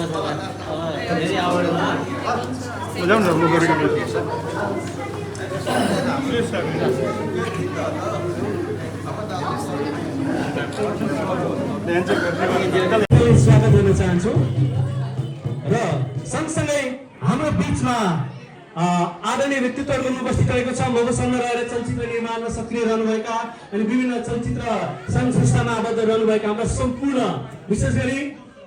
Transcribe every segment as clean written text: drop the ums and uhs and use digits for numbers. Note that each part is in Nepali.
स्वागत गर्न चाहन्छु र सँगसँगै हाम्रो बीचमा आदरणीय व्यक्तित्वहरू उपस्थित रहेको छ। मसँग रहेर चलचित्र निर्माणमा सक्रिय रहनुभएका अनि विभिन्न चलचित्र सङ्घ संस्थामा आबद्ध रहनुभएका हाम्रा सम्पूर्ण विशेष गरी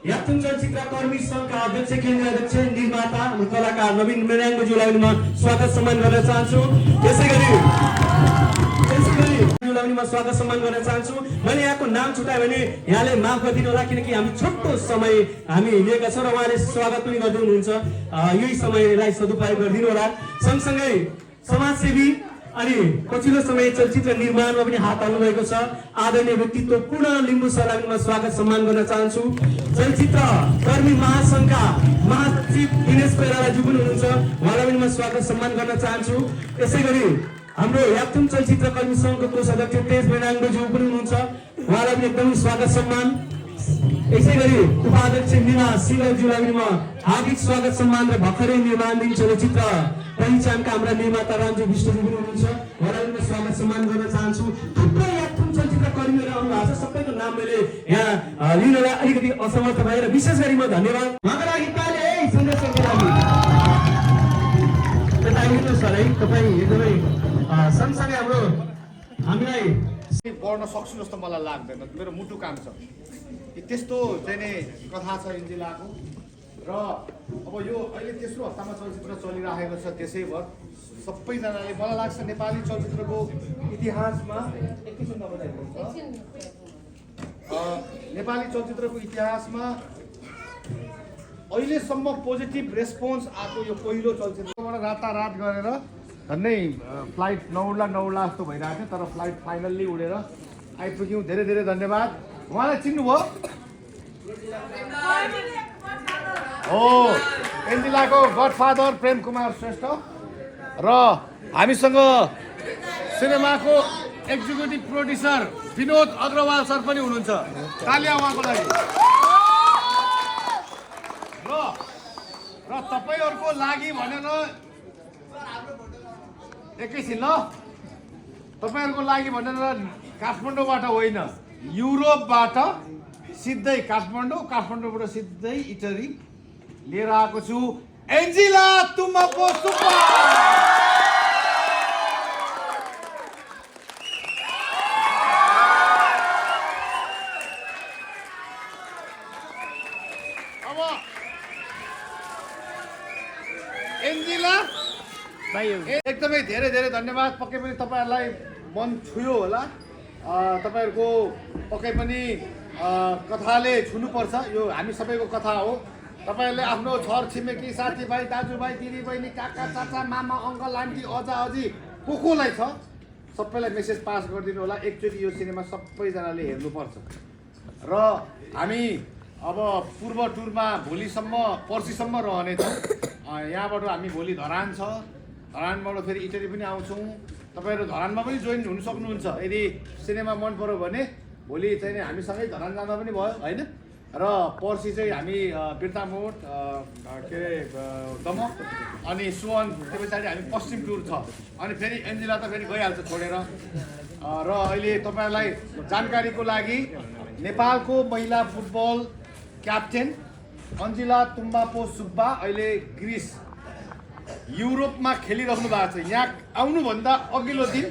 याक्थुङ चलचित्र कर्मी सङ्घका अध्यक्ष, केन्द्रीय अध्यक्ष, निर्माता कलाकार नवीन मेनाङज्यूलाई म स्वागत सम्मान गर्न चाहन्छु। त्यसै गरी स्वागत सम्मान गर्न चाहन्छु। मैले यहाँको नाम छुटाएँ भने यहाँले माफ गरिदिनु होला, किनकि हामी छोटो समय हामी लिएका छौँ र उहाँले स्वागत पनि गर्दै हुनुहुन्छ। यही समयलाई सदुपयोग गरिदिनु होला। सँगसँगै समाजसेवी अनि पछिल्लो समय चलचित्र निर्माणमा पनि हात हाल्नु भएको छ आदरणीय व्यक्तित्व पूर्ण लिम्बू सरलाई म स्वागत सम्मान गर्न चाहन्छु। चलचित्र कर्मी महासङ्घका महासचिव दिनेश कोइरालाज्यू पनि हुनुहुन्छ, उहाँलाई पनि म स्वागत सम्मान गर्न चाहन्छु। यसै गरी हाम्रो याक्थुङ चलचित्र कर्मी सङ्घको कोष अध्यक्ष तेज मेनाङज्यू पनि हुनुहुन्छ, उहाँलाई पनि एकदमै स्वागत सम्मान। यसै गरी उपाध्यक्ष मीना सिंहज्यूलाई पनि म हार्दिक स्वागत सम्मान र भर्खरै निर्माणाधीन चलचित्र पहिचानका हाम्रा निर्माता रामजी विष्टज्यू पनि हुनुहुन्छ, उहाँलाई पनि स्वागत सम्मान गर्न चाहन्छु। थुप्रै याक्थुङ चलचित्र कर्मीहरू आउनु भएको छ, सबैको नाम मैले यहाँ लिनलाई अलिकति असमर्थ भएर विशेष गरी म धन्यवाद उहाँको लागि ताली है सन्देशको लागि सर है। तपाईँ एकदमै सँगसँगै हाम्रो हामीलाई पढ्न सक्छु जस्तो मलाई लाग्दैन, मेरो मुटु काम छ। त्यस्तो चाहिँ नै कथा छ इन्जिलाको र अब यो अहिले तेस्रो हप्तामा चलचित्र चलिरहेको छ। त्यसै भर सबैजनाले मलाई लाग्छ नेपाली चलचित्रको इतिहासमा नेपाली चलचित्रको इतिहासमा अहिलेसम्म पोजिटिभ रेस्पोन्स आएको यो पहिलो चलचित्रबाट रातारात गरेर झन्डै फ्लाइट नउड्ला जस्तो भइरहेको थियो, तर फ्लाइट फाइनल्ली उडेर आइपुग्यौँ। धेरै धेरै धन्यवाद। उहाँलाई चिन्नुभयो हो, एन्जिलाको गडफादर प्रेम कुमार श्रेष्ठ र हामीसँग सिनेमाको executive producer Vinod Agrawal sir पनि हुनुहुन्छ। तालिया उहाँको लागि। र तपाईँहरूको लागि भनेर एकैछिन ल, तपाईँहरूको लागि भनेर काठमाडौँबाट होइन, युरोपबाट सिधै काठमाडौँबाट सिधै इटली लिएर आएको छु एन्जिला तुम्हापो सुब्बा। अब एन्जिला एकदमै धेरै धेरै धन्यवाद। पक्कै पनि तपाईँहरूलाई मन छुयो होला, तपाईँहरूको पक्कै पनि कथाले छुनुपर्छ। यो हामी सबैको कथा हो। तपाईँहरूले आफ्नो छर छिमेकी साथीभाइ दाजुभाइ दिदीबहिनी काका चाचा मामा अङ्कल आन्टी अजा अजी कोलाई छ सबैलाई मेसेज पास गरिदिनु होला। एकचोटि यो सिनेमा सबैजनाले हेर्नुपर्छ। र हामी अब पूर्व टुरमा भोलिसम्म पर्सिसम्म रहनेछौँ। यहाँबाट हामी भोलि धरान छ, धरानबाट फेरि इटली पनि आउँछौँ। तपाईँहरू धरानमा पनि जोइन हुन सक्नुहुन्छ। यदि सिनेमा मन पऱ्यो भने भोलि चाहिँ हामीसँगै धरान जाँदा पनि भयो होइन। र पर्सि चाहिँ हामी बिर्तामोड के अरे दमक अनि सुवन, त्यो पछाडि हामी पश्चिम टुर छ। अनि फेरि एन्जिला त फेरि गइहाल्छ छोडेर। र अहिले तपाईँहरूलाई जानकारीको लागि नेपालको महिला फुटबल क्याप्टेन एन्जिला तुम्हापो सुब्बा अहिले ग्रिस युरोपमा खेलिरहनु भएको छ। यहाँ आउनुभन्दा अघिल्लो दिन